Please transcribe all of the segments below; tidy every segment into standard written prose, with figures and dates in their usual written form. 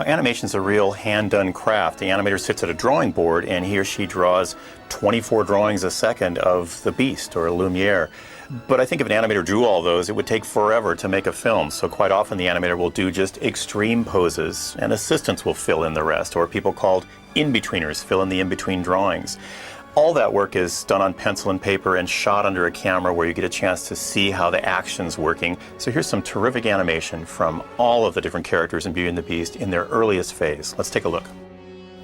Animation's a real hand-done craft. The animator sits at a drawing board and he or she draws 24 drawings a second of the Beast or Lumiere. But I think if an animator drew all those, it would take forever to make a film. So quite often the animator will do just extreme poses and assistants will fill in the rest, or people called in-betweeners fill in the in-between drawings. All that work is done on pencil and paper and shot under a camera where you get a chance to see how the action's working. So here's some terrific animation from all of the different characters in Beauty and the Beast in their earliest phase. Let's take a look.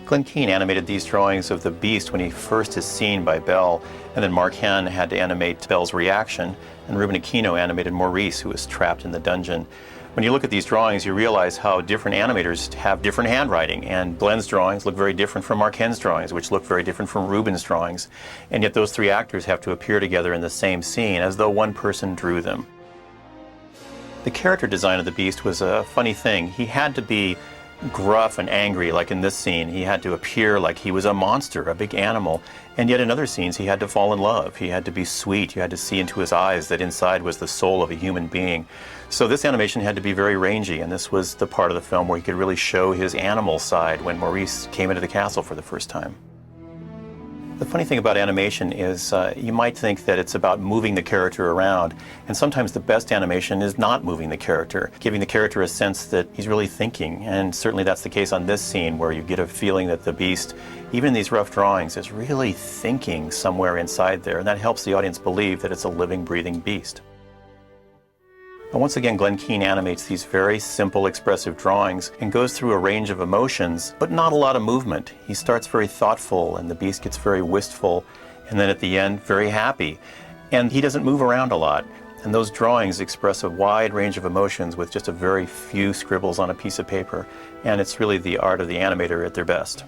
Glenn Keane animated these drawings of the Beast when he first is seen by Belle, and then Mark Henn had to animate Belle's reaction, and Ruben Aquino animated Maurice, who was trapped in the dungeon. When you look at these drawings, you realize how different animators have different handwriting, and Glenn's drawings look very different from Mark Henn's drawings, which look very different from Ruben's drawings, and yet those three actors have to appear together in the same scene as though one person drew them. The character design of the Beast was a funny thing. He had to be gruff and angry, like in this scene. He had to appear like he was a monster, a big animal, and yet in other scenes he had to fall in love. He had to be sweet. You had to see into his eyes that inside was the soul of a human being. So this animation had to be very rangy, and this was the part of the film where he could really show his animal side when Maurice came into the castle for the first time. The funny thing about animation is you might think that it's about moving the character around, and sometimes the best animation is not moving the character, giving the character a sense that he's really thinking, and certainly that's the case on this scene where you get a feeling that the Beast, even in these rough drawings, is really thinking somewhere inside there, and that helps the audience believe that it's a living, breathing beast. And once again, Glenn Keane animates these very simple, expressive drawings and goes through a range of emotions, but not a lot of movement. He starts very thoughtful, and the Beast gets very wistful, and then at the end, very happy. And he doesn't move around a lot. And those drawings express a wide range of emotions with just a very few scribbles on a piece of paper. And it's really the art of the animator at their best.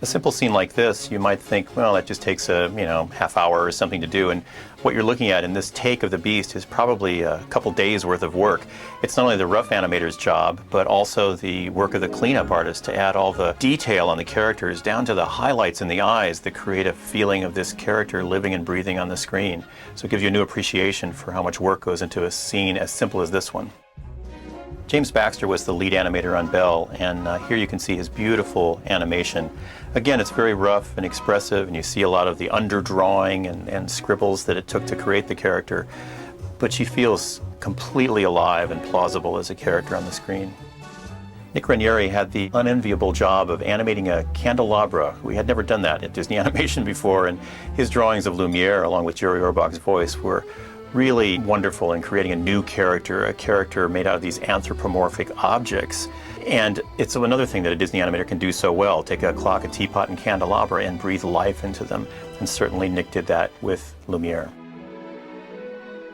A simple scene like this, you might think, well, that just takes a half hour or something to do, and what you're looking at in this take of the Beast is probably a couple days worth of work. It's not only the rough animator's job, but also the work of the cleanup artist to add all the detail on the characters down to the highlights in the eyes that create a feeling of this character living and breathing on the screen. So it gives you a new appreciation for how much work goes into a scene as simple as this one. James Baxter was the lead animator on Belle, and here you can see his beautiful animation. Again, it's very rough and expressive, and you see a lot of the underdrawing and scribbles that it took to create the character, but she feels completely alive and plausible as a character on the screen. Nick Ranieri had the unenviable job of animating a candelabra. We had never done that at Disney Animation before, and his drawings of Lumiere, along with Jerry Orbach's voice, were really wonderful in creating a new character, a character made out of these anthropomorphic objects. And it's another thing that a Disney animator can do so well, take a clock, a teapot, and candelabra and breathe life into them. And certainly Nick did that with Lumiere.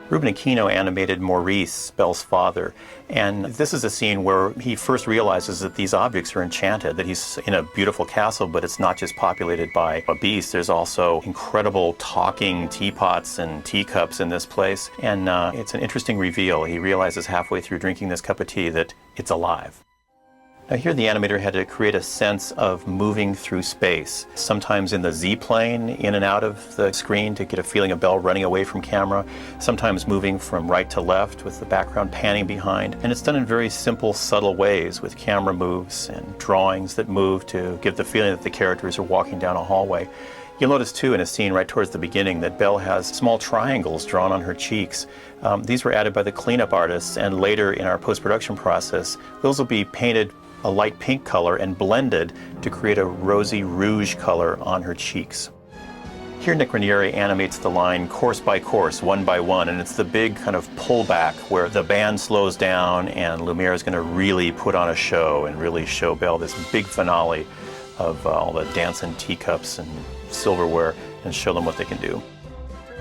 Ruben Aquino animated Maurice, Belle's father, and this is a scene where he first realizes that these objects are enchanted, that he's in a beautiful castle, but it's not just populated by a beast. There's also incredible talking teapots and teacups in this place, and it's an interesting reveal. He realizes halfway through drinking this cup of tea that it's alive. Now here the animator had to create a sense of moving through space, sometimes in the Z-plane, in and out of the screen to get a feeling of Belle running away from camera, sometimes moving from right to left with the background panning behind. And it's done in very simple, subtle ways with camera moves and drawings that move to give the feeling that the characters are walking down a hallway. You'll notice too in a scene right towards the beginning that Belle has small triangles drawn on her cheeks. These were added by the cleanup artists, and later in our post-production process, those will be painted a light pink color and blended to create a rosy rouge color on her cheeks. Here Nick Ranieri animates the line course by course, one by one, and it's the big kind of pullback where the band slows down and Lumiere is going to really put on a show and really show Belle this big finale of all the dancing teacups and silverware and show them what they can do.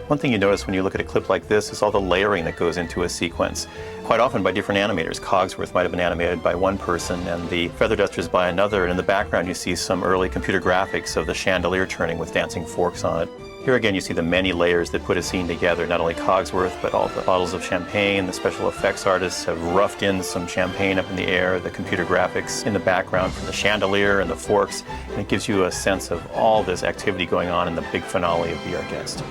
One thing you notice when you look at a clip like this is all the layering that goes into a sequence, quite often by different animators. Cogsworth might have been animated by one person and the Feather Dusters by another, and in the background you see some early computer graphics of the chandelier turning with dancing forks on it. Here again you see the many layers that put a scene together, not only Cogsworth, but all the bottles of champagne. The special effects artists have roughed in some champagne up in the air, the computer graphics in the background from the chandelier and the forks, and it gives you a sense of all this activity going on in the big finale of Be Our Guest.